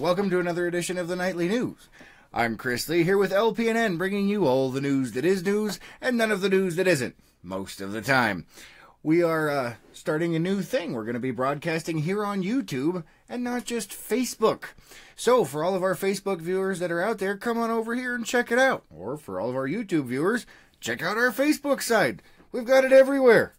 welcome to another edition of the Nightly News. I'm Chris Lee here with LPNN, bringing you all the news that is news and none of the news that isn't, most of the time. We are starting a new thing. We're going to be broadcasting here on YouTube and not just Facebook. So for all of our Facebook viewers that are out there, come on over here and check it out. Or for all of our YouTube viewers, check out our Facebook site. We've got it everywhere.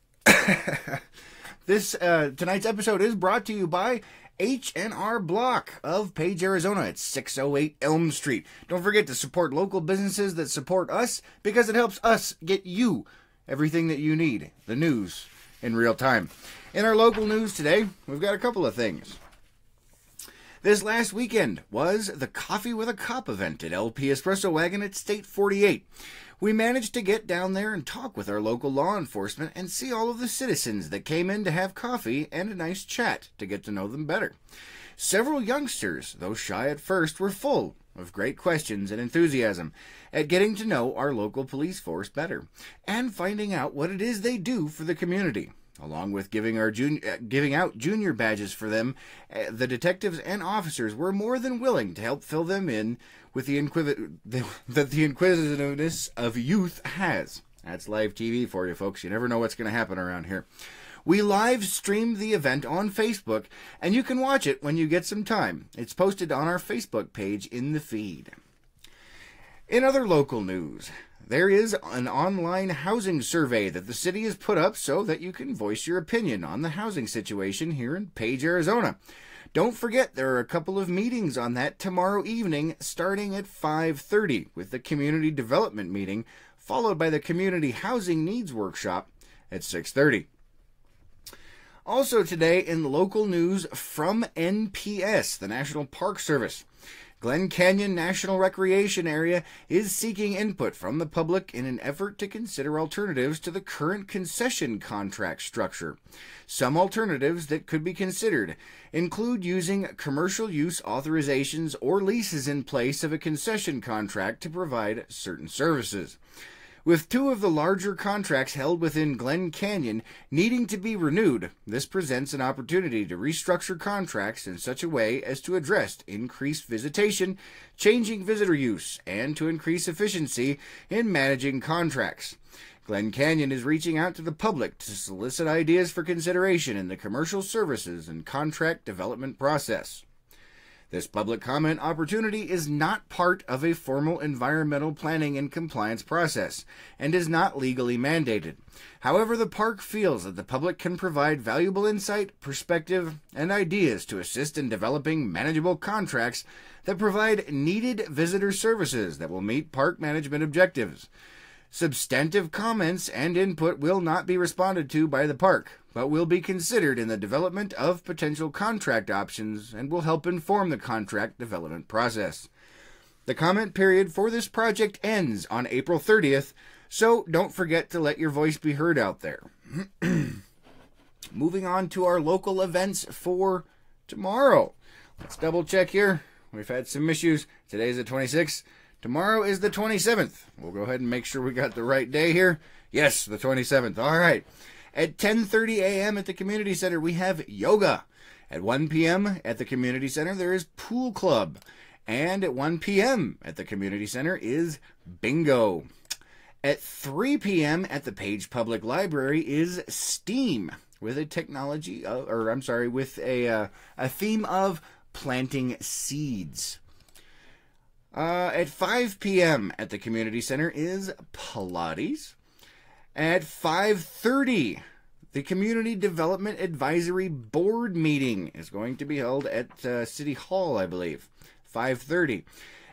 Tonight's episode is brought to you by H&R Block of Page, Arizona at 608 Elm Street. Don't forget to support local businesses that support us, because it helps us get you everything that you need, the news in real time. In our local news today, we've got a couple of things. This last weekend was the Coffee with a Cop event at LP Espresso Wagon at State 48. We managed to get down there and talk with our local law enforcement and see all of the citizens that came in to have coffee and a nice chat to get to know them better. Several youngsters, though shy at first, were full of great questions and enthusiasm at getting to know our local police force better and finding out what it is they do for the community. Along with giving out junior badges for them, the detectives and officers were more than willing to help fill them in with the inquisitiveness of youth has. That's live TV for you, folks. You never know what's going to happen around here. We live streamed the event on Facebook, and you can watch it when you get some time. It's posted on our Facebook page in the feed. In other local news, there is an online housing survey that the city has put up so that you can voice your opinion on the housing situation here in Page, Arizona. Don't forget, there are a couple of meetings on that tomorrow evening starting at 5:30 with the Community Development meeting, followed by the Community Housing Needs Workshop at 6:30. Also today in local news from NPS, the National Park Service. Glen Canyon National Recreation Area is seeking input from the public in an effort to consider alternatives to the current concession contract structure. Some alternatives that could be considered include using commercial use authorizations or leases in place of a concession contract to provide certain services. With two of the larger contracts held within Glen Canyon needing to be renewed, this presents an opportunity to restructure contracts in such a way as to address increased visitation, changing visitor use, and to increase efficiency in managing contracts. Glen Canyon is reaching out to the public to solicit ideas for consideration in the commercial services and contract development process. This public comment opportunity is not part of a formal environmental planning and compliance process and is not legally mandated. However, the park feels that the public can provide valuable insight, perspective, and ideas to assist in developing manageable contracts that provide needed visitor services that will meet park management objectives. Substantive comments and input will not be responded to by the park, but will be considered in the development of potential contract options and will help inform the contract development process. The comment period for this project ends on April 30th, so don't forget to let your voice be heard out there. Moving on to our local events for tomorrow. Let's double check here. We've had some issues. Today's the 26th. Tomorrow is the 27th. We'll go ahead and make sure we got the right day here. Yes, the 27th. All right. At 10:30 a.m. at the Community Center, we have yoga. At 1 p.m. at the Community Center, there is pool club. And at 1 p.m. at the Community Center is bingo. At 3 p.m. at the Page Public Library is STEAM with a a theme of planting seeds. At 5 p.m. at the Community Center is Pilates. At 5:30, the Community Development Advisory Board meeting is going to be held at City Hall, I believe. 5:30.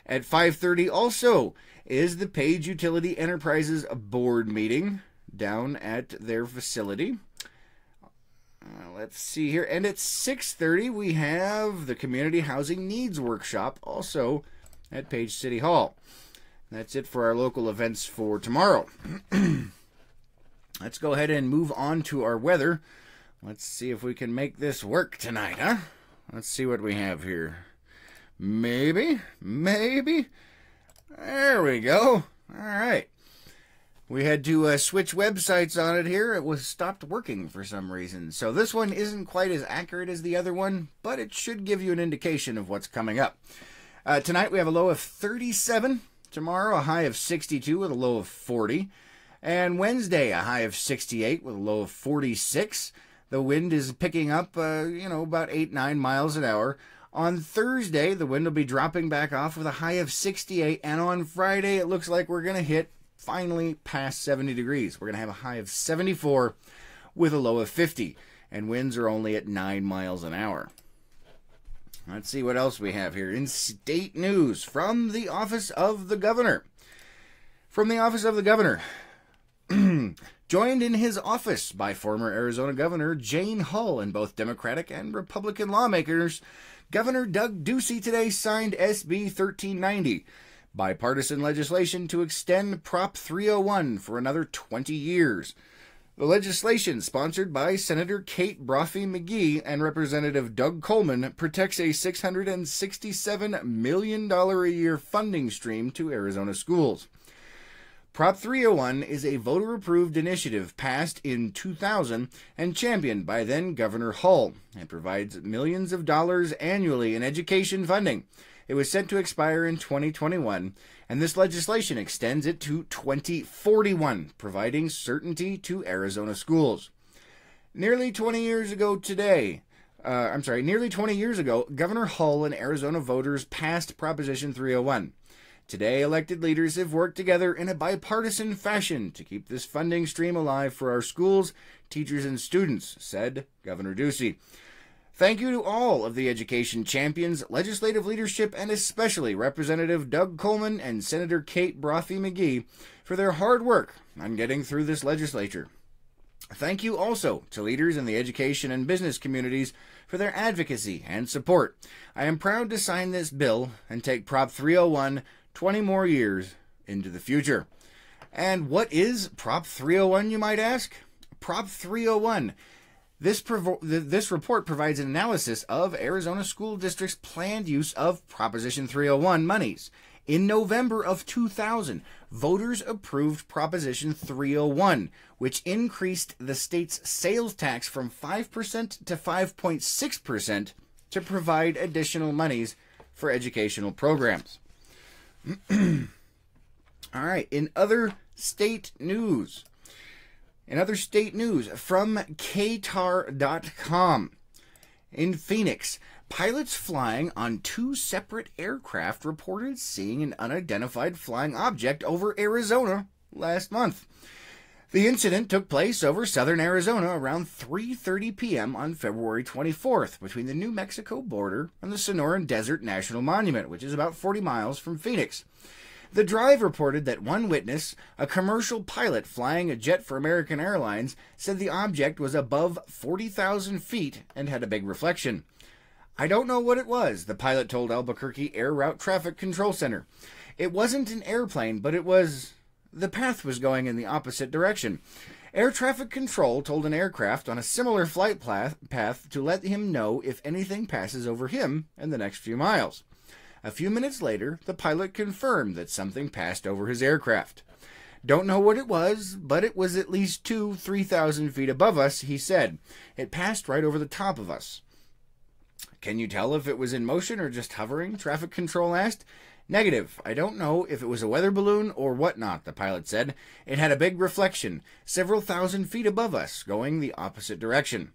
At 5:30 also is the Page Utility Enterprises Board meeting down at their facility. Let's see here. And at 6:30, we have the Community Housing Needs Workshop, also at Page City Hall. That's it for our local events for tomorrow. Let's go ahead and move on to our weather. Let's see if we can make this work tonight, huh? Let's see what we have here. Maybe. There we go. All right. We had to switch websites on it here. It was stopped working for some reason. So this one isn't quite as accurate as the other one, but it should give you an indication of what's coming up. Tonight we have a low of 37. Tomorrow a high of 62 with a low of 40. And Wednesday a high of 68 with a low of 46. The wind is picking up, about 8-9 miles an hour. On Thursday, the wind will be dropping back off with a high of 68. And on Friday, it looks like we're going to hit finally past 70 degrees. We're going to have a high of 74 with a low of 50. And winds are only at 9 miles an hour. Let's see what else we have here in state news from the Office of the Governor. From the Office of the Governor. Joined in his office by former Arizona Governor Jane Hull and both Democratic and Republican lawmakers, Governor Doug Ducey today signed SB 1390, bipartisan legislation to extend Prop 301 for another 20 years. The legislation, sponsored by Senator Kate Brophy McGee and Representative Doug Coleman, protects a $667 million a year funding stream to Arizona schools. Prop 301 is a voter-approved initiative passed in 2000 and championed by then-Governor Hull. It provides millions of dollars annually in education funding. It was set to expire in 2021, and this legislation extends it to 2041, providing certainty to Arizona schools. Nearly 20 years ago, Governor Hull and Arizona voters passed Proposition 301. Today, elected leaders have worked together in a bipartisan fashion to keep this funding stream alive for our schools, teachers, and students, said Governor Ducey. Thank you to all of the education champions, legislative leadership, and especially Representative Doug Coleman and Senator Kate Brophy McGee for their hard work on getting through this legislature. Thank you also to leaders in the education and business communities for their advocacy and support. I am proud to sign this bill and take Prop 301 20 more years into the future. And what is Prop 301, you might ask? Prop 301. This report provides an analysis of Arizona school districts' planned use of Proposition 301 monies. In November of 2000, voters approved Proposition 301, which increased the state's sales tax from 5% to 5.6% to provide additional monies for educational programs. All right, in other state news from KTAR.com. In Phoenix, pilots flying on 2 separate aircraft reported seeing an unidentified flying object over Arizona last month. The incident took place over southern Arizona around 3:30 p.m. on February 24th between the New Mexico border and the Sonoran Desert National Monument, which is about 40 miles from Phoenix. The Drive reported that one witness, a commercial pilot flying a jet for American Airlines, said the object was above 40,000 feet and had a big reflection. I don't know what it was, the pilot told Albuquerque Air Route Traffic Control Center. It wasn't an airplane, but it was... The path was going in the opposite direction. Air traffic control told an aircraft on a similar flight path to let him know if anything passes over him in the next few miles. A few minutes later, the pilot confirmed that something passed over his aircraft. Don't know what it was, but it was at least 3,000 feet above us, he said. It passed right over the top of us. Can you tell if it was in motion or just hovering? Traffic control asked. Negative. I don't know if it was a weather balloon or whatnot, the pilot said. It had a big reflection, several thousand feet above us, going the opposite direction.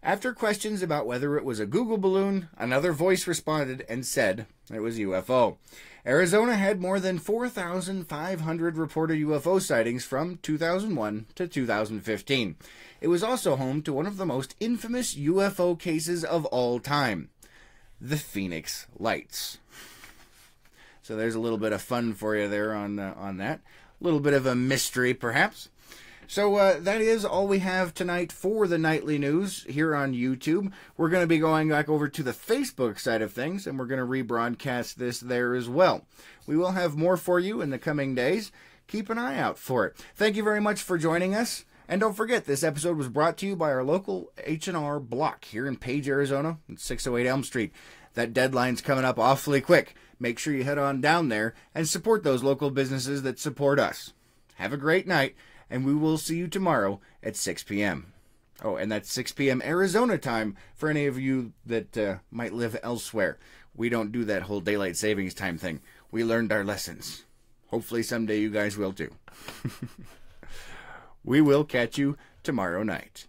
After questions about whether it was a Google balloon, another voice responded and said it was UFO. Arizona had more than 4,500 reported UFO sightings from 2001 to 2015. It was also home to one of the most infamous UFO cases of all time, the Phoenix Lights. So there's a little bit of fun for you there on that. A little bit of a mystery, perhaps. So that is all we have tonight for the nightly news here on YouTube. We're going to be going back over to the Facebook side of things, and we're going to rebroadcast this there as well. We will have more for you in the coming days. Keep an eye out for it. Thank you very much for joining us. And don't forget, this episode was brought to you by our local H&R Block here in Page, Arizona, at 608 Elm Street. That deadline's coming up awfully quick. Make sure you head on down there and support those local businesses that support us. have a great night, and we will see you tomorrow at 6 p.m. Oh, and that's 6 p.m. Arizona time for any of you that might live elsewhere. We don't do that whole daylight savings time thing. We learned our lessons. Hopefully someday you guys will too. We will catch you tomorrow night.